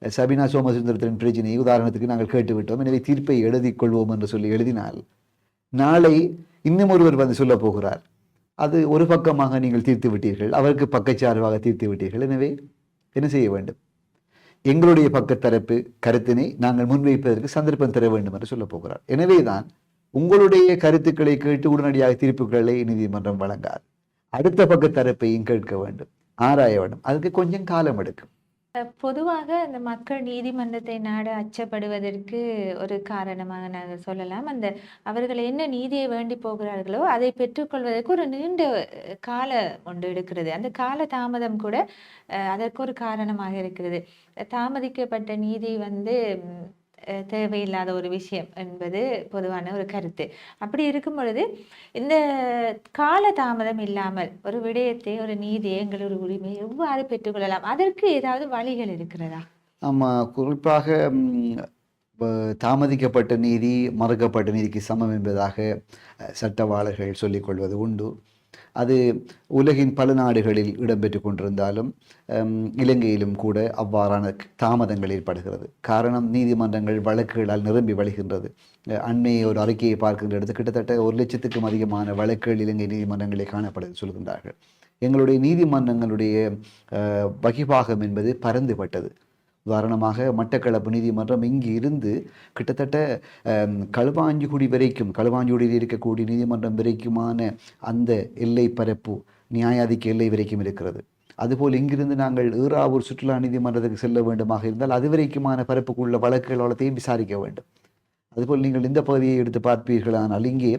சபினா சோமசுந்தரத்தின் பிரச்சனையை உதாரணத்துக்கு நாங்கள் கேட்டுவிட்டோம், எனவே தீர்ப்பை எழுதி கொள்வோம் என்று சொல்லி எழுதினால், நாளை இன்னும் ஒருவர் சொல்ல போகிறார், அது ஒரு பக்கமாக நீங்கள் தீர்த்து விட்டீர்கள், அவருக்கு பக்கச்சார்பாக தீர்த்து விட்டீர்கள். எனவே என்ன செய்ய வேண்டும்? எங்களுடைய பக்கத்தரப்பு கருத்தினை நாங்கள் முன்வைப்பதற்கு சந்தர்ப்பம் தர வேண்டும் என்று சொல்லப் போகிறார். எனவேதான் உங்களுடைய கருத்துக்களை கேட்டு உடனடியாக தீர்ப்புகளை நீதிமன்றம் வழங்காது. அடுத்த பக்க தரப்பையும் கேட்க வேண்டும், ஆராய வேண்டும். அதுக்கு கொஞ்சம் காலம் எடுக்கும். பொதுவாக இந்த மக்கள் நீதிமன்றத்தை நாட அச்சப்படுவதற்கு ஒரு காரணமாக நாங்கள் சொல்லலாம். அவர்கள் என்ன நீதியை வேண்டி போகிறார்களோ அதை பெற்றுக்கொள்வதற்கு ஒரு நீண்ட கால ஒன்று எடுக்கிறது. அந்த கால தாமதம் கூட அதற்கு ஒரு காரணமாக இருக்கிறது. தாமதிக்கப்பட்ட நீதி தேவையில்லாத ஒரு விஷயம் என்பது பொதுவான ஒரு கருத்து. அப்படி இருக்கும் பொழுது இந்த கால தாமதம் இல்லாமல் ஒரு விடயத்தை, ஒரு நீதியை, எங்களோட உரிமையை எவ்வாறு பெற்றுக்கொள்ளலாம்? அதற்கு ஏதாவது வழிகள் இருக்கிறதா? ஆமாம், குறிப்பாக தாமதிக்கப்பட்ட நீதி மறுக்கப்பட்ட நீதிக்கு சமம் என்பதாக சட்டவாளர்கள் சொல்லிக்கொள்வது உண்டு. அது உலகின் பல நாடுகளில் இடம்பெற்று கொண்டிருந்தாலும் இலங்கையிலும் கூட அவ்வாறான தாமதங்கள் ஏற்படுகிறது. காரணம், நீதிமன்றங்கள் வழக்குகளால் நிரம்பி வழிகின்றது. அண்மையை ஒரு அறிக்கையை பார்க்கின்ற இடத்து கிட்டத்தட்ட 1,00,000க்கும் அதிகமான வழக்குகள் இலங்கை நீதிமன்றங்களே காணப்படுது சொல்கின்றார்கள். எங்களுடைய நீதிமன்றங்களுடைய வகிபாகம் என்பது பரந்துபட்டது. உதாரணமாக மட்டக்களப்பு நீதிமன்றம் இங்கு இருந்து கிட்டத்தட்ட களுவாஞ்சிக்குடி வரைக்கும், களுவாஞ்சிக்குடியில் இருக்கக்கூடிய நீதிமன்றம் வரைக்குமான அந்த எல்லை பரப்பு நியாயாதிக்க எல்லை வரைக்கும் இருக்கிறது. அதுபோல் இங்கிருந்து நாங்கள் ஈராவூர் சுற்றுலா நீதிமன்றத்துக்கு செல்ல வேண்டுமாக இருந்தால் அது வரைக்குமான பரப்புக்குள்ள வழக்குகள் அவ்வளோத்தையும் விசாரிக்க வேண்டும். அதுபோல் நீங்கள் இந்த பகுதியை எடுத்து பார்ப்பீர்களானால் இங்கே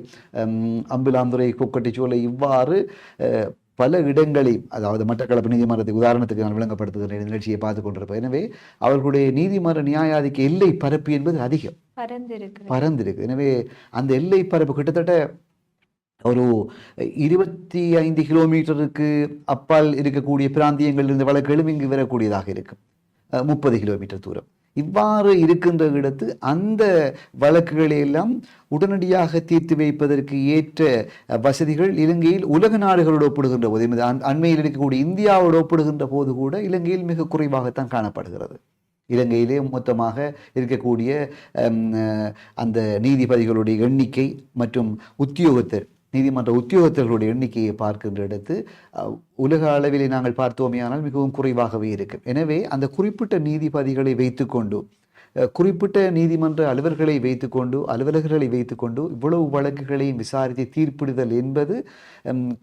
அம்பிலாந்துறை, கொக்கட்டிச்சோலை இவ்வாறு பல இடங்களில், அதாவது மட்டக்களப்பு நீதிமன்றத்தை உதாரணத்துக்கு நான் விளங்கப்படுத்துகிற நிகழ்ச்சியை பார்த்து கொண்டிருப்பேன். எனவே அவர்களுடைய நீதிமன்ற நியாயாதிக்க எல்லை பரப்பு என்பது அதிகம் பரந்திருக்கு. எனவே அந்த எல்லை பரப்பு கிட்டத்தட்ட ஒரு 25 கிலோமீட்டருக்கு அப்பால் இருக்கக்கூடிய பிராந்தியங்கள் இருந்த வழக்குகளும் இங்கு வரக்கூடியதாக இருக்கும். 30 கிலோமீட்டர் தூரம். இவ்வாறு இருக்கின்ற இடத்து அந்த வழக்குகளை எல்லாம் உடனடியாக தீர்த்து வைப்பதற்கு ஏற்ற வசதிகள் இலங்கையில் உலக நாடுகளோடு ஒப்பிடுகின்ற போது, அண்மையில் இருக்கக்கூடிய இந்தியாவோடு ஒப்பிடுகின்ற போது கூட இலங்கையில் மிக குறைவாகத்தான் காணப்படுகிறது. இலங்கையிலே மொத்தமாக இருக்கக்கூடிய அந்த நீதிபதிகளுடைய எண்ணிக்கை மற்றும் நீதிமன்ற உத்தியோகத்தர்களுடைய எண்ணிக்கையை பார்க்கின்ற இடத்து உலக அளவிலே நாங்கள் பார்த்தோமேயானால் மிகவும் குறைவாகவே இருக்கும். எனவே அந்த குறிப்பிட்ட நீதிபதிகளை வைத்துக்கொண்டு, குறிப்பிட்ட நீதிமன்ற அலுவலர்களை வைத்துக்கொண்டு இவ்வளவு வழக்குகளையும் விசாரித்து தீர்ப்பிடுதல் என்பது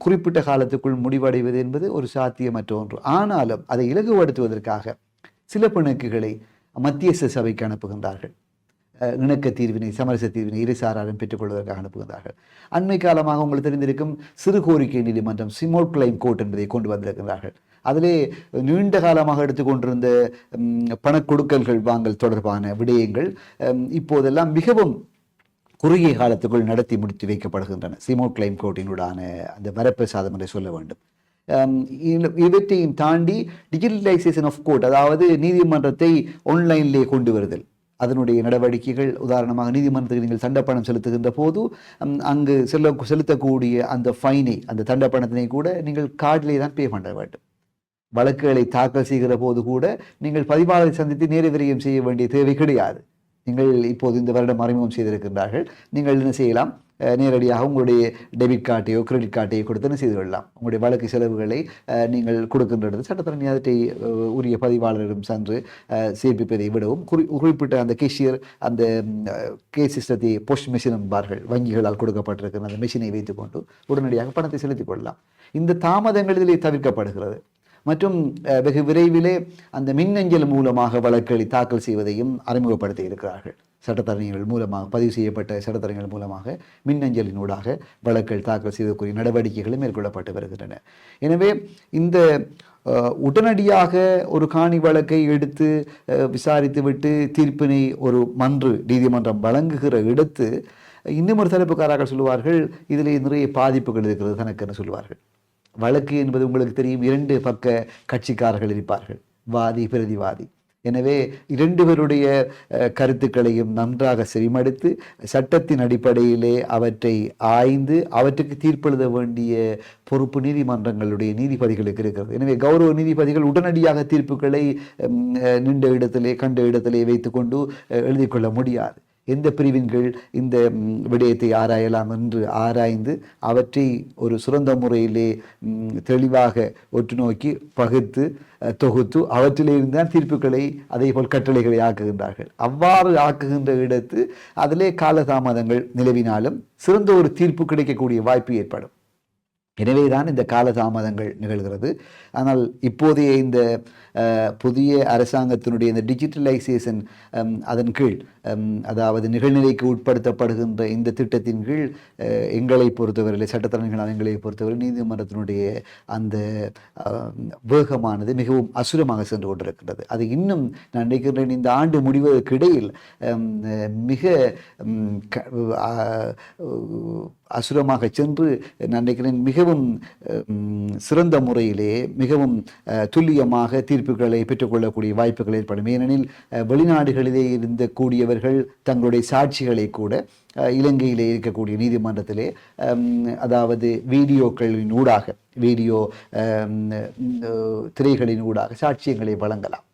குறிப்பிட்ட காலத்துக்குள் முடிவடைவது என்பது ஒரு சாத்தியமற்ற ஒன்று. ஆனாலும் அதை இலகுபடுத்துவதற்காக சில பிணக்குகளை மத்தியஸ்த சபைக்கு அனுப்புகின்றார்கள். இணக்க தீர்வினை, சமரச தீர்வினை இருசாராரும் பெற்றுக்கொள்வதற்காக அனுப்புகின்றார்கள். அண்மை காலமாக உங்களுக்கு தெரிந்திருக்கும் சிறு கோரிக்கை நீதிமன்றம், ஸ்மால் கிளைம் கோர்ட் என்பதை கொண்டு வந்திருக்கிறார்கள். அதிலே நீண்ட காலமாக எடுத்துக்கொண்டிருந்த பணக்கொடுக்கல்கள் வாங்கல் தொடர்பான விடயங்கள் இப்போதெல்லாம் மிகவும் குறுகிய காலத்துக்குள் நடத்தி முடித்து வைக்கப்படுகின்றன. ஸ்மால் கிளைம் கோர்ட்டினுடான அந்த வரப்பிரசாதம் என்று சொல்ல வேண்டும். இவற்றையும் தாண்டி டிஜிட்டலைசேஷன் ஆஃப் கோர்ட், அதாவது நீதிமன்றத்தை ஆன்லைனிலே கொண்டு வருதல், அதனுடைய நடவடிக்கைகள். உதாரணமாக நீதிமன்றத்துக்கு நீங்கள் தண்டப்பணம் செலுத்துகின்ற போது அங்கு செலுத்தக்கூடிய அந்த ஃபைனை, அந்த தண்டப்பணத்தினை கூட நீங்கள் கார்டிலே தான் பே பண்ண வேண்டும். வழக்குகளை தாக்கல் செய்கிற போது கூட நீங்கள் பதிவாளரை சந்தித்து நேர விரயம் செய்ய வேண்டிய தேவை கிடையாது. நீங்கள் இப்போது இந்த வருடம் அறிமுகம் செய்திருக்கின்றார்கள். நீங்கள் என்ன செய்யலாம்? நேரடியாக உங்களுடைய டெபிட் கார்டையோ கிரெடிட் கார்டையோ கொடுத்து செய்து கொள்ளலாம். உங்களுடைய வழக்கு செலவுகளை நீங்கள் கொடுக்கின்றது சட்டத்தரணி அதற்றை உரிய பதிவாளரிடம் சென்று சேர்ப்பிப்பதை விடவும் குறிப்பிட்ட அந்த கேஷியர், அந்த கேஸ் சிஸ்டத்தை போஸ்ட் மெஷின் என்பார்கள், வங்கிகளால் கொடுக்கப்பட்டிருக்கிற அந்த மெஷினை வைத்துக்கொண்டு உடனடியாக பணத்தை செலுத்திக் கொள்ளலாம். இந்த தாமதங்கள் இதிலே தவிர்க்கப்படுகிறது. மற்றும் வெகு விரைவிலே அந்த மின்னஞ்சல் மூலமாக வழக்குகளை தாக்கல் செய்வதையும் அறிமுகப்படுத்தி இருக்கிறார்கள். சட்டத்தரணிகள் மூலமாக, பதிவு செய்யப்பட்ட சட்டத்தரணிகள் மூலமாக மின்னஞ்சலினூடாக வழக்குகள் தாக்கல் செய்வதற்குரிய நடவடிக்கைகளும் மேற்கொள்ளப்பட்டு வருகின்றன. எனவே இந்த உடனடியாக ஒரு காணி வழக்கை எடுத்து விசாரித்து விட்டு தீர்ப்பினை ஒரு நீதிமன்றம் வழங்குகிற இடத்து இன்னும் ஒரு தரப்புக்காரர்கள் சொல்லுவார்கள், இதிலே நிறைய பாதிப்புகள் இருக்கிறது தனக்குன்னு சொல்லுவார்கள். வழக்கு என்பது உங்களுக்கு தெரியும், 2 பக்க கட்சிக்காரர்கள் இருப்பார்கள், வாதி பிரதிவாதி. எனவே 2 பேருடைய கருத்துக்களையும் நன்றாக செவிமடுத்து சட்டத்தின் அடிப்படையிலே அவற்றை ஆய்ந்து அவற்றுக்கு தீர்ப்பெழுத வேண்டிய பொறுப்பு நீதிமன்றங்களுடைய நீதிபதிகளுக்கு இருக்கிறது. எனவே கௌரவ நீதிபதிகள் உடனடியாக தீர்ப்புகளை நின்ற இடத்திலே கண்ட இடத்திலே வைத்துக்கொண்டு எழுதி கொள்ள முடியாது. எந்த பிரிவின் கீழ் இந்த விடயத்தை ஆராயலாம் என்று ஆராய்ந்து அவற்றை ஒரு சிறந்த முறையிலே தெளிவாக ஒற்று நோக்கி பகுத்து தொகுத்து அவற்றிலிருந்து தான் தீர்ப்புகளை அதே போல் கட்டளைகளை ஆக்குகின்றார்கள். அவ்வாறு ஆக்குகின்ற இடத்து அதிலே காலதாமதங்கள் நிலவினாலும் சிறந்த ஒரு தீர்ப்பு கிடைக்கக்கூடிய வாய்ப்பு ஏற்படும். எனவேதான் இந்த காலதாமதங்கள் நிகழ்கிறது. ஆனால் இப்போதைய இந்த புதிய அரசாங்கத்தினுடைய இந்த டிஜிட்டலைசேஷன் அதன் கீழ் அதாவது நிகழ்நிலைக்கு உட்படுத்தப்படுகின்ற இந்த திட்டத்தின் கீழ் எங்களை பொறுத்தவரையில் சட்டத்தரணிகளான எங்களை பொறுத்தவரை நீதிமன்றத்தினுடைய அந்த வேகமானது மிகவும் அசுரமாக சென்று கொண்டிருக்கின்றது. அது இன்னும் நான் நினைக்கின்றேன் இந்த ஆண்டு முடிவதற்கு இடையில் மிக அசுரமாக சென்று நான் நினைக்கிறேன் மிகவும் சிறந்த முறையிலே மிகவும் துல்லியமாக தீர்ப்புகளை பெற்றுக்கொள்ளக்கூடிய வாய்ப்புகள் ஏற்படும். ஏனெனில் வெளிநாடுகளிலே இருந்த கூடியவர்கள் தங்களுடைய சாட்சிகளை கூட இலங்கையிலே இருக்கக்கூடிய நீதிமன்றத்திலே அதாவது வீடியோக்களின் ஊடாக வீடியோ திரைகளின் ஊடாக சாட்சியங்களை வழங்கலாம்.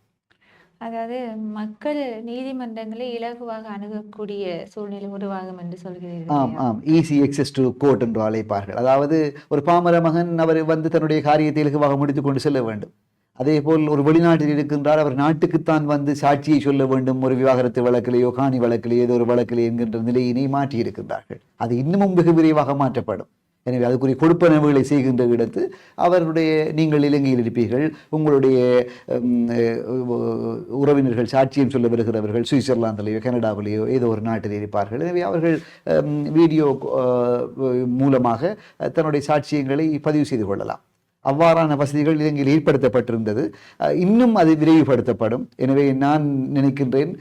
அதாவது மக்கள் நீதிமன்றங்களை இலகுவாக அணுகக்கூடிய சூழ்நிலை உருவாகும் என்று சொல்கிறீர்கள். ஆம், ஈஸி எக்ஸஸ் டு கோர்ட் என்று அழைப்பார்கள். அதாவது ஒரு பாமர மகன் அவர் தன்னுடைய காரியத்தை இலகுவாக முடித்துக் கொண்டு செல்ல வேண்டும். அதே போல் ஒரு வெளிநாட்டில் இருக்கின்றார், அவர் நாட்டுக்குத்தான் சாட்சியை சொல்ல வேண்டும். ஒரு விவாகரத்து வழக்கிலேயோ காணி வழக்கிலேயோ ஏதோ ஒரு வழக்கிலே என்கின்ற நிலையினை மாற்றி இருக்கின்றார்கள். அது இன்னமும் வெகு விரைவாக மாற்றப்படும். எனவே அதுக்குரிய கொடுப்பனவுகளை செய்கின்ற இடத்து அவருடைய நீங்கள் இலங்கையில் இருப்பீர்கள், உங்களுடைய உறவினர்கள் சாட்சியம் சொல்ல வருகிறவர்கள் சுவிட்சர்லாந்திலேயோ கனடாவிலேயோ ஏதோ ஒரு நாட்டில் இருப்பார்கள். எனவே அவர்கள் வீடியோ மூலமாக தன்னுடைய சாட்சியங்களை பதிவு செய்து கொள்ளலாம். அவ்வாறான வசதிகள் இலங்கையில் ஏற்படுத்தப்பட்டிருந்தது. இன்னும் அது விரைவுபடுத்தப்படும். எனவே நான் நினைக்கின்றேன்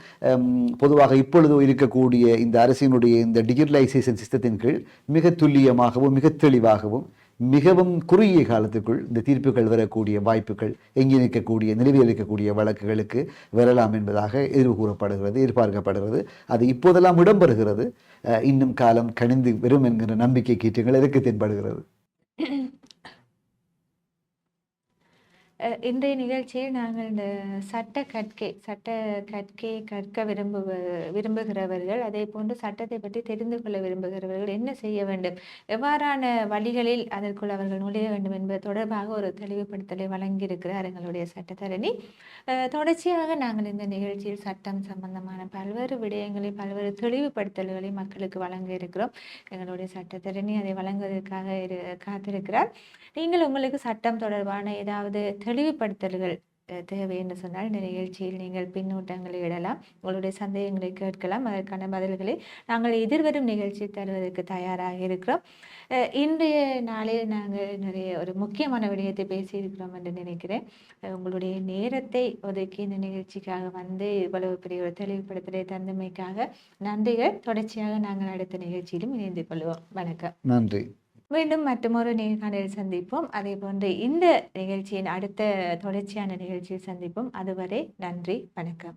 பொதுவாக இப்பொழுது இருக்கக்கூடிய இந்த அரசினுடைய இந்த டிஜிட்டலைசேஷன் சிஸ்டத்தின் கீழ் மிக துல்லியமாகவும் மிக தெளிவாகவும் மிகவும் குறுகிய காலத்துக்குள் இந்த தீர்ப்புகள் வரக்கூடிய வாய்ப்புகள் எங்கே நிற்கக்கூடிய நிலுவையில் இருக்கக்கூடிய வழக்குகளுக்கு வரலாம் என்பதாக எதிர்பார்க்கப்படுகிறது. அது இப்போதெல்லாம் இடம்பெறுகிறது. இன்னும் காலம் கணிந்து வரும் என்கிற நம்பிக்கை கீற்றங்கள் எனக்கு தென்படுகிறது. இன்றைய நிகழ்ச்சியில் நாங்கள் இந்த சட்ட கற்கை கற்க விரும்புகிறவர்கள், அதே போன்று சட்டத்தை பற்றி தெரிந்து கொள்ள விரும்புகிறவர்கள் என்ன செய்ய வேண்டும், எவ்வாறான வழிகளில் அதற்குள் அவர்கள் நுழைய வேண்டும் என்பது தொடர்பாக ஒரு தெளிவுபடுத்தலை வழங்கியிருக்கிறார் எங்களுடைய சட்டத்தரணி. தொடர்ச்சியாக நாங்கள் இந்த நிகழ்ச்சியில் சட்டம் சம்பந்தமான பல்வேறு விடயங்களை பல்வேறு தெளிவுபடுத்தல்களை மக்களுக்கு வழங்க இருக்கிறோம். எங்களுடைய சட்டத்தரணி அதை வழங்குவதற்காக காத்திருக்கிறார். நீங்கள் உங்களுக்கு சட்டம் தொடர்பான ஏதாவது தெளிவுபடுத்தல்கள் தேவை என்று சொன்னால் இந்த நிகழ்ச்சியில் நீங்கள் பின்னூட்டங்களை இடலாம், உங்களுடைய சந்தேகங்களை கேட்கலாம். அதற்கான பதில்களை நாங்கள் எதிர்வரும் நிகழ்ச்சி தருவதற்கு தயாராக இருக்கிறோம். இன்றைய நாளில் நாங்கள் நிறைய ஒரு முக்கியமான விடயத்தை பேசியிருக்கிறோம் என்று நினைக்கிறேன். உங்களுடைய நேரத்தை ஒதுக்கி இந்த நிகழ்ச்சிக்காக வந்து இவ்வளவு பெரிய ஒரு தெளிவுபடுத்தலை தந்தமைக்காக நன்றிகள். தொடர்ச்சியாக நாங்கள் அடுத்த நிகழ்ச்சியிலும் இணைந்து கொள்வோம். வணக்கம். நன்றி. மீண்டும் மற்றொரு நேர்காணலில் சந்திப்போம். அதே போன்று இந்த நிகழ்ச்சியின் அடுத்த தொடர்ச்சியான நிகழ்ச்சியில் சந்திப்போம். அதுவரை நன்றி, வணக்கம்.